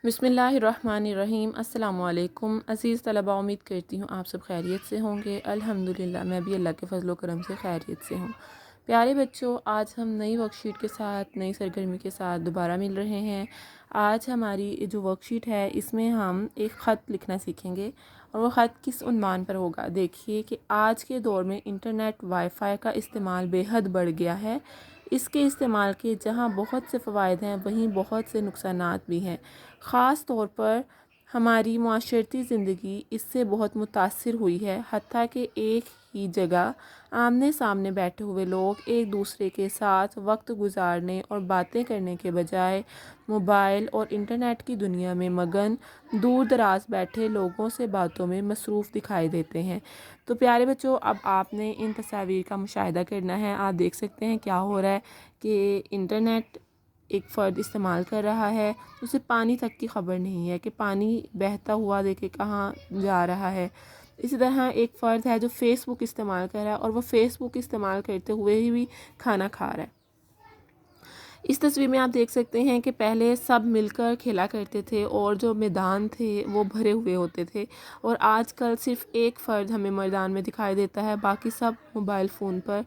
بسم اللہ الرحمن الرحیم۔ السلام علیکم عزیز طلبہ، امید کرتی ہوں آپ سب خیریت سے ہوں گے۔ الحمدللہ میں بھی اللہ کے فضل و کرم سے خیریت سے ہوں۔ پیارے بچوں، آج ہم نئی ورک شیٹ کے ساتھ نئی سرگرمی کے ساتھ دوبارہ مل رہے ہیں۔ آج ہماری جو ورک شیٹ ہے اس میں ہم ایک خط لکھنا سیکھیں گے، اور وہ خط کس عنوان پر ہوگا۔ دیکھیے کہ آج کے دور میں انٹرنیٹ وائی فائی کا استعمال بے حد بڑھ گیا ہے۔ اس کے استعمال کے جہاں بہت سے فوائد ہیں وہیں بہت سے نقصانات بھی ہیں۔ خاص طور پر ہماری معاشرتی زندگی اس سے بہت متاثر ہوئی ہے، حتیٰ کہ ایک ہی جگہ آمنے سامنے بیٹھے ہوئے لوگ ایک دوسرے کے ساتھ وقت گزارنے اور باتیں کرنے کے بجائے موبائل اور انٹرنیٹ کی دنیا میں مگن دور دراز بیٹھے لوگوں سے باتوں میں مصروف دکھائی دیتے ہیں۔ تو پیارے بچوں، اب آپ نے ان تصاویر کا مشاہدہ کرنا ہے۔ آپ دیکھ سکتے ہیں کیا ہو رہا ہے کہ انٹرنیٹ ایک فرد استعمال کر رہا ہے، اسے پانی تک کی خبر نہیں ہے کہ پانی بہتا ہوا دیکھے کہاں جا رہا ہے۔ اسی طرح ایک فرد ہے جو فیس بک استعمال کر رہا ہے، اور وہ فیس بک استعمال کرتے ہوئے ہی بھی کھانا کھا رہا ہے۔ اس تصویر میں آپ دیکھ سکتے ہیں کہ پہلے سب مل کر کھیلا کرتے تھے، اور جو میدان تھے وہ بھرے ہوئے ہوتے تھے، اور آج کل صرف ایک فرد ہمیں میدان میں دکھائی دیتا ہے، باقی سب موبائل فون پر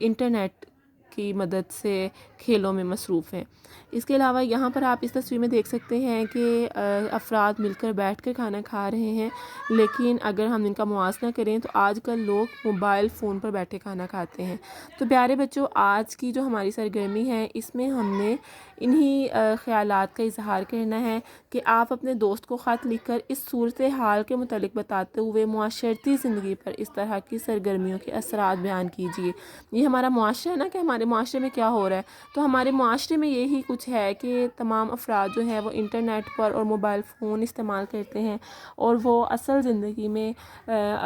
انٹرنیٹ کی مدد سے کھیلوں میں مصروف ہیں۔ اس کے علاوہ یہاں پر آپ اس تصویر میں دیکھ سکتے ہیں کہ افراد مل کر بیٹھ کر کھانا کھا رہے ہیں، لیکن اگر ہم ان کا موازنہ کریں تو آج کل لوگ موبائل فون پر بیٹھے کھانا کھاتے ہیں۔ تو پیارے بچوں، آج کی جو ہماری سرگرمی ہے اس میں ہم نے انہی خیالات کا اظہار کرنا ہے کہ آپ اپنے دوست کو خط لکھ کر اس صورتحال کے متعلق بتاتے ہوئے معاشرتی زندگی پر اس طرح کی سرگرمیوں کے اثرات بیان کیجیے۔ یہ ہمارا معاشرہ ہے نا، کہ ہمارے معاشرے میں کیا ہو رہا ہے۔ تو ہمارے معاشرے میں یہی کچھ ہے کہ تمام افراد جو ہیں وہ انٹرنیٹ پر اور موبائل فون استعمال کرتے ہیں، اور وہ اصل زندگی میں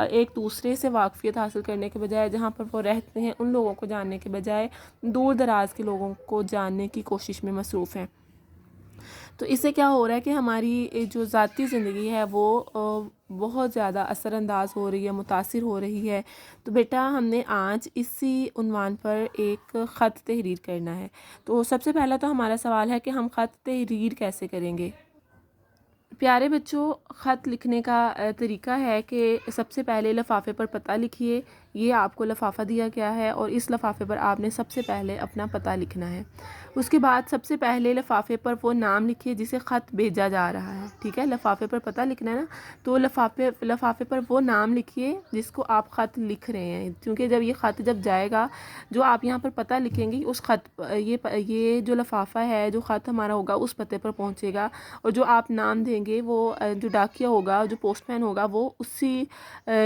ایک دوسرے سے واقفیت حاصل کرنے کے بجائے، جہاں پر وہ رہتے ہیں ان لوگوں کو جاننے کے بجائے دور دراز کے لوگوں کو جاننے کی کوشش میں مصروف ہیں۔ تو اس سے کیا ہو رہا ہے کہ ہماری جو ذاتی زندگی ہے وہ بہت زیادہ اثر انداز ہو رہی ہے، متاثر ہو رہی ہے۔ تو بیٹا ہم نے آج اسی عنوان پر ایک خط تحریر کرنا ہے۔ تو سب سے پہلا تو ہمارا سوال ہے کہ ہم خط تحریر کیسے کریں گے۔ پیارے بچوں، خط لکھنے کا طریقہ ہے کہ سب سے پہلے لفافے پر پتہ لکھیے۔ یہ آپ کو لفافہ دیا گیا ہے، اور اس لفافے پر آپ نے سب سے پہلے اپنا پتہ لکھنا ہے۔ اس کے بعد سب سے پہلے لفافے پر وہ نام لکھیے جسے خط بھیجا جا رہا ہے۔ ٹھیک ہے، لفافے پر پتہ لکھنا ہے نا، تو لفافے پر وہ نام لکھیے جس کو آپ خط لکھ رہے ہیں، کیونکہ جب یہ خط جب جائے گا، جو آپ یہاں پر پتہ لکھیں گے اس خط یہ جو لفافہ ہے، جو خط ہمارا ہوگا اس پتے پر پہنچے گا، اور جو آپ نام دیں گے وہ جو ڈاکیہ ہوگا، جو پوسٹ مین ہوگا، وہ اسی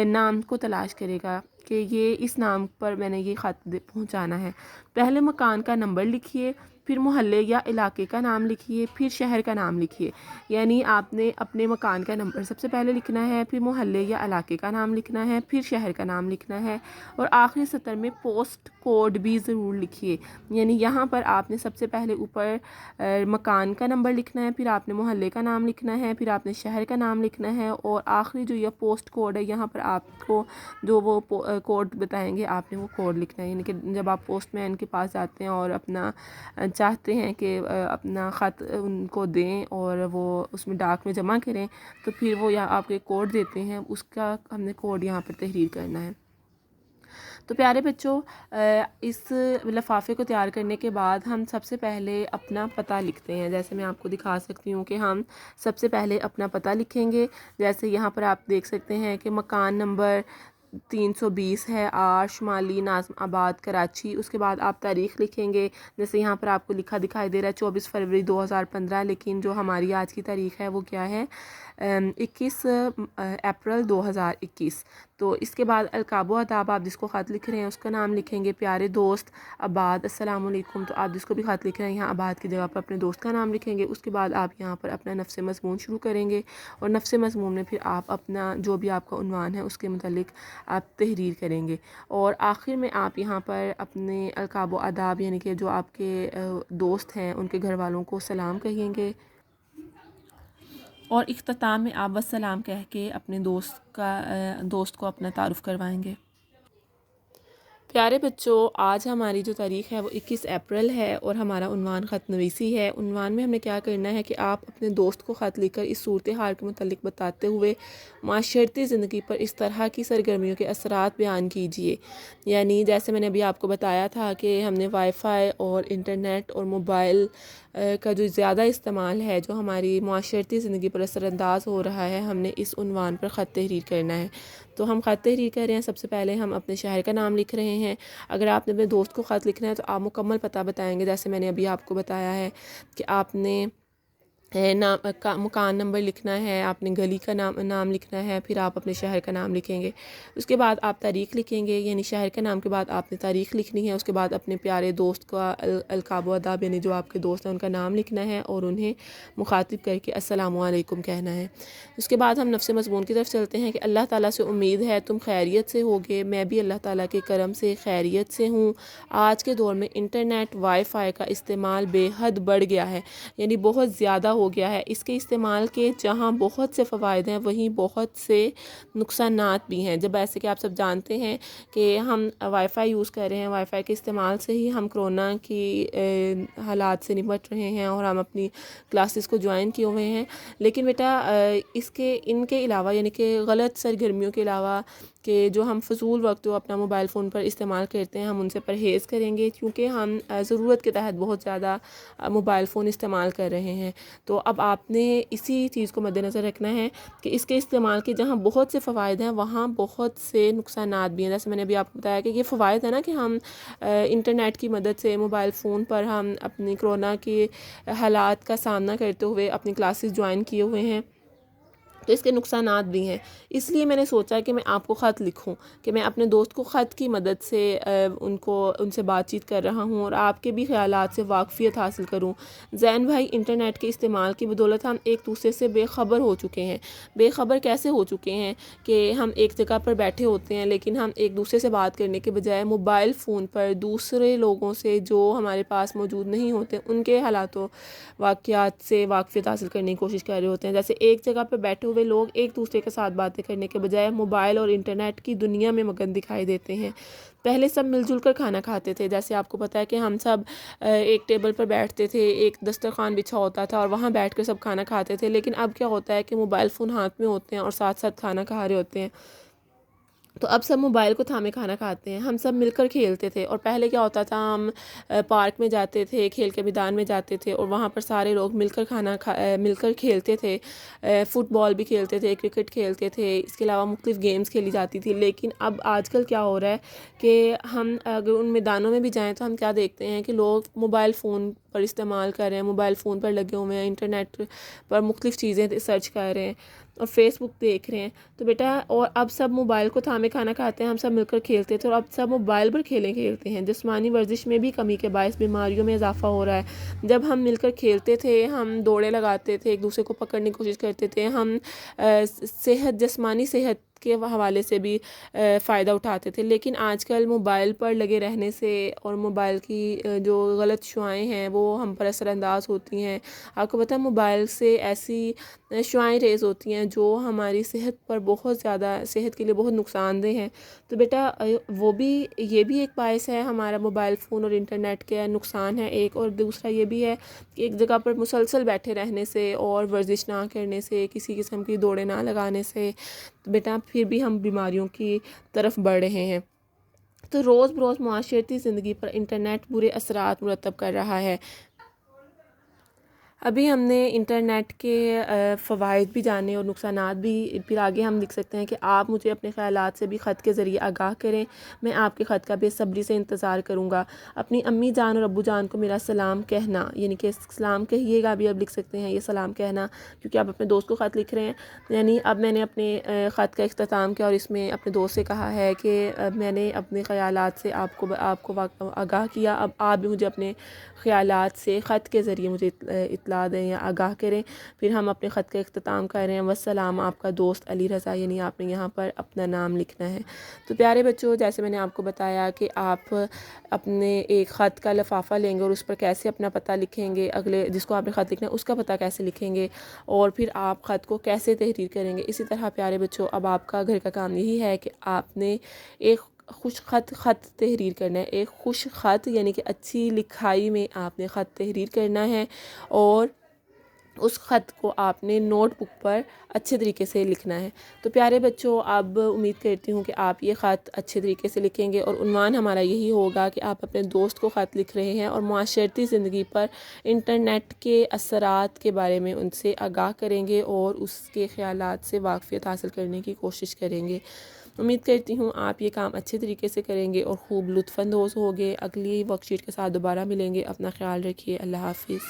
نام کو تلاش کرے گا کہ یہ اس نام پر میں نے یہ خط پہنچانا ہے۔ پہلے مکان کا نمبر لکھیے، پھر محلے یا علاقے کا نام لکھیے، پھر شہر کا نام لکھیے۔ یعنی آپ نے اپنے مکان کا نمبر سب سے پہلے لکھنا ہے، پھر محلے یا علاقے کا نام لکھنا ہے، پھر شہر کا نام لکھنا ہے، اور آخری سطر میں پوسٹ کوڈ بھی ضرور لکھیے۔ یعنی یہاں پر آپ نے سب سے پہلے اوپر مکان کا نمبر لکھنا ہے، پھر آپ نے محلے کا نام لکھنا ہے، پھر آپ نے شہر کا نام لکھنا ہے، اور آخری جو یہ پوسٹ کوڈ ہے یہاں پر آپ کو جو وہ کوڈ بتائیں گے آپ نے وہ کوڈ لکھنا ہے۔ یعنی کہ جب آپ پوسٹ مین کے پاس جاتے ہیں اور اپنا چاہتے ہیں کہ اپنا خط ان کو دیں اور وہ اس میں ڈاک میں جمع کریں، تو پھر وہ یہاں آپ کے کوڈ دیتے ہیں، اس کا ہم نے کوڈ یہاں پر تحریر کرنا ہے۔ تو پیارے بچوں، اس لفافے کو تیار کرنے کے بعد ہم سب سے پہلے اپنا پتہ لکھتے ہیں۔ جیسے میں آپ کو دکھا سکتی ہوں کہ ہم سب سے پہلے اپنا پتہ لکھیں گے۔ جیسے یہاں پر آپ دیکھ سکتے ہیں کہ مکان نمبر 320 ہے، شمالی ناظم آباد کراچی۔ اس کے بعد آپ تاریخ لکھیں گے، جیسے یہاں پر آپ کو لکھا دکھائی دے رہا ہے 24 فروری 2015، لیکن جو ہماری آج کی تاریخ ہے وہ کیا ہے، 21 اپریل 2021۔ تو اس کے بعد القاب و آداب، آپ جس کو خط لکھ رہے ہیں اس کا نام لکھیں گے۔ پیارے دوست آباد، السلام علیکم، تو آپ جس کو بھی خط لکھ رہے ہیں یہاں آباد کی جگہ پر اپنے دوست کا نام لکھیں گے۔ اس کے بعد آپ یہاں پر اپنا نفس مضمون شروع کریں گے، اور نفس مضمون میں پھر آپ اپنا جو بھی آپ کا عنوان ہے اس کے متعلق آپ تحریر کریں گے، اور آخر میں آپ یہاں پر اپنے القاب و آداب یعنی کہ جو آپ کے دوست ہیں ان کے گھر والوں کو سلام کہیں گے، اور اختتام میں آپ والسلام کہہ کے اپنے دوست کو اپنا تعارف کروائیں گے۔ پیارے بچوں، آج ہماری جو تاریخ ہے وہ 21 اپریل ہے اور ہمارا عنوان خط نویسی ہے۔ عنوان میں ہمیں کیا کرنا ہے کہ آپ اپنے دوست کو خط لکھ کر اس صورتحال کے متعلق بتاتے ہوئے معاشرتی زندگی پر اس طرح کی سرگرمیوں کے اثرات بیان کیجیے۔ یعنی جیسے میں نے ابھی آپ کو بتایا تھا کہ ہم نے وائی فائی اور انٹرنیٹ اور موبائل کا جو زیادہ استعمال ہے جو ہماری معاشرتی زندگی پر اثر انداز ہو رہا ہے، ہم نے اس عنوان پر خط تحریر کرنا ہے۔ تو ہم خط تحریر کر رہے ہیں۔ سب سے پہلے ہم اپنے شہر کا نام لکھ رہے ہیں۔ اگر آپ نے اپنے دوست کو خط لکھنا ہے تو آپ مکمل پتہ بتائیں گے، جیسے میں نے ابھی آپ کو بتایا ہے کہ آپ نے مکان نمبر لکھنا ہے، آپ نے گلی کا نام لکھنا ہے، پھر آپ اپنے شہر کا نام لکھیں گے۔ اس کے بعد آپ تاریخ لکھیں گے، یعنی شہر کے نام کے بعد آپ نے تاریخ لکھنی ہے۔ اس کے بعد اپنے پیارے دوست کا القاب و اداب، یعنی جو آپ کے دوست ہیں ان کا نام لکھنا ہے اور انہیں مخاطب کر کے السلام علیکم کہنا ہے۔ اس کے بعد ہم نفس مضمون کی طرف چلتے ہیں کہ اللہ تعالیٰ سے امید ہے تم خیریت سے ہوگے، میں بھی اللہ تعالیٰ کے کرم سے خیریت سے ہوں۔ آج کے دور میں انٹرنیٹ وائی فائی کا استعمال بے حد بڑھ گیا ہے، یعنی بہت زیادہ ہو گیا ہے۔ اس کے استعمال کے جہاں بہت سے فوائد ہیں وہیں بہت سے نقصانات بھی ہیں۔ جب ایسے کہ آپ سب جانتے ہیں کہ ہم وائی فائی یوز کر رہے ہیں، وائی فائی کے استعمال سے ہی ہم کرونا کی حالات سے نمٹ رہے ہیں اور ہم اپنی کلاسز کو جوائن کیے ہوئے ہیں۔ لیکن بیٹا ان کے علاوہ، یعنی کہ غلط سرگرمیوں کے علاوہ کہ جو ہم فضول وقت جو اپنا موبائل فون پر استعمال کرتے ہیں، ہم ان سے پرہیز کریں گے، کیونکہ ہم ضرورت کے تحت بہت زیادہ موبائل فون استعمال کر رہے ہیں۔ تو اب آپ نے اسی چیز کو مد نظر رکھنا ہے کہ اس کے استعمال کے جہاں بہت سے فوائد ہیں وہاں بہت سے نقصانات بھی ہیں۔ جیسے میں نے ابھی آپ کو بتایا کہ یہ فوائد ہے نا کہ ہم انٹرنیٹ کی مدد سے موبائل فون پر ہم اپنی کرونا کے حالات کا سامنا کرتے ہوئے اپنی کلاسز جوائن کیے ہوئے ہیں، تو اس کے نقصانات بھی ہیں۔ اس لیے میں نے سوچا کہ میں آپ کو خط لکھوں، کہ میں اپنے دوست کو خط کی مدد سے ان سے بات چیت کر رہا ہوں اور آپ کے بھی خیالات سے واقفیت حاصل کروں۔ زین بھائی، انٹرنیٹ کے استعمال کی بدولت ہم ایک دوسرے سے بے خبر ہو چکے ہیں۔ بے خبر کیسے ہو چکے ہیں کہ ہم ایک جگہ پر بیٹھے ہوتے ہیں لیکن ہم ایک دوسرے سے بات کرنے کے بجائے موبائل فون پر دوسرے لوگوں سے جو ہمارے پاس موجود نہیں ہوتے ان کے حالات و واقعات سے واقفیت حاصل کرنے کی کوشش کر رہے ہوتے ہیں۔ جیسے ایک جگہ پر بیٹھے ہوئے لوگ ایک دوسرے کے ساتھ باتیں کرنے کے بجائے موبائل اور انٹرنیٹ کی دنیا میں مگن دکھائی دیتے ہیں۔ پہلے سب مل جل کر کھانا کھاتے تھے، جیسے آپ کو پتہ ہے کہ ہم سب ایک ٹیبل پر بیٹھتے تھے، ایک دسترخوان بچھا ہوتا تھا اور وہاں بیٹھ کر سب کھانا کھاتے تھے۔ لیکن اب کیا ہوتا ہے کہ موبائل فون ہاتھ میں ہوتے ہیں اور ساتھ ساتھ کھانا کھا رہے ہوتے ہیں، تو اب سب موبائل کو تھامے کھانا کھاتے ہیں۔ ہم سب مل کر کھیلتے تھے، اور پہلے کیا ہوتا تھا، ہم پارک میں جاتے تھے، کھیل کے میدان میں جاتے تھے اور وہاں پر سارے لوگ مل کر کھیلتے تھے، فٹ بال بھی کھیلتے تھے، کرکٹ کھیلتے تھے، اس کے علاوہ مختلف گیمز کھیلی جاتی تھی۔ لیکن اب آج کل کیا ہو رہا ہے کہ ہم اگر ان میدانوں میں بھی جائیں تو ہم کیا دیکھتے ہیں کہ لوگ موبائل فون پر استعمال کر رہے ہیں، موبائل فون پر لگے ہوئے ہیں، انٹرنیٹ پر مختلف چیزیں سرچ کر رہے ہیں اور فیس بک دیکھ رہے ہیں۔ تو بیٹا، اور اب سب موبائل کو تھامے کھانا کھاتے ہیں، ہم سب مل کر کھیلتے تھے اور اب سب موبائل پر کھیلتے ہیں۔ جسمانی ورزش میں بھی کمی کے باعث بیماریوں میں اضافہ ہو رہا ہے۔ جب ہم مل کر کھیلتے تھے، ہم دوڑے لگاتے تھے، ایک دوسرے کو پکڑنے کی کوشش کرتے تھے، ہم جسمانی صحت کے حوالے سے بھی فائدہ اٹھاتے تھے۔ لیکن آج کل موبائل پر لگے رہنے سے اور موبائل کی جو غلط شعائیں ہیں وہ ہم پر اثر انداز ہوتی ہیں۔ آپ کو پتہ ہے موبائل سے ایسی شعائیں ریز ہوتی ہیں جو ہماری صحت پر بہت زیادہ، صحت کے لیے بہت نقصان دہ ہیں۔ تو بیٹا یہ بھی ایک باعث ہے ہمارا موبائل فون اور انٹرنیٹ کے نقصان ہے ایک، اور دوسرا یہ بھی ہے کہ ایک جگہ پر مسلسل بیٹھے رہنے سے اور ورزش نہ کرنے سے، کسی قسم کی دوڑیں نہ لگانے سے بیٹا پھر بھی ہم بیماریوں کی طرف بڑھ رہے ہیں۔ تو روز بروز معاشرتی زندگی پر انٹرنیٹ برے اثرات مرتب کر رہا ہے۔ ابھی ہم نے انٹرنیٹ کے فوائد بھی جانے اور نقصانات بھی، پھر آگے ہم لکھ سکتے ہیں کہ آپ مجھے اپنے خیالات سے بھی خط کے ذریعے آگاہ کریں، میں آپ کے خط کا بے صبری سے انتظار کروں گا۔ اپنی امی جان اور ابو جان کو میرا سلام کہنا، یعنی کہ سلام کہیے گا بھی اب لکھ سکتے ہیں، یہ سلام کہنا، کیونکہ آپ اپنے دوست کو خط لکھ رہے ہیں۔ یعنی اب میں نے اپنے خط کا اختتام کیا اور اس میں اپنے دوست سے کہا ہے کہ میں نے اپنے خیالات سے آپ کو آگاہ کیا، اب آپ بھی مجھے اپنے خیالات سے خط کے ذریعے مجھے اطلاع دیں یا آگاہ کریں۔ پھر ہم اپنے خط کا اختتام کر رہے ہیں، والسلام، آپ کا دوست علی رضا، یعنی آپ نے یہاں پر اپنا نام لکھنا ہے۔ تو پیارے بچوں، جیسے میں نے آپ کو بتایا کہ آپ اپنے ایک خط کا لفافہ لیں گے اور اس پر کیسے اپنا پتہ لکھیں گے، اگلے جس کو آپ نے خط لکھنا ہے اس کا پتہ کیسے لکھیں گے، اور پھر آپ خط کو کیسے تحریر کریں گے۔ اسی طرح پیارے بچوں، اب آپ کا گھر کا کام یہی ہے کہ آپ نے ایک خوش خط تحریر کرنا ہے، ایک خوش خط یعنی کہ اچھی لکھائی میں آپ نے خط تحریر کرنا ہے، اور اس خط کو آپ نے نوٹ بک پر اچھے طریقے سے لکھنا ہے۔ تو پیارے بچوں، اب امید کرتی ہوں کہ آپ یہ خط اچھے طریقے سے لکھیں گے، اور عنوان ہمارا یہی ہوگا کہ آپ اپنے دوست کو خط لکھ رہے ہیں اور معاشرتی زندگی پر انٹرنیٹ کے اثرات کے بارے میں ان سے آگاہ کریں گے اور اس کے خیالات سے واقفیت حاصل کرنے کی کوشش کریں گے۔ امید کرتی ہوں آپ یہ کام اچھے طریقے سے کریں گے اور خوب لطف اندوز ہوگے۔ اگلی ورک شیٹ کے ساتھ دوبارہ ملیں گے۔ اپنا خیال رکھیے۔ اللہ حافظ۔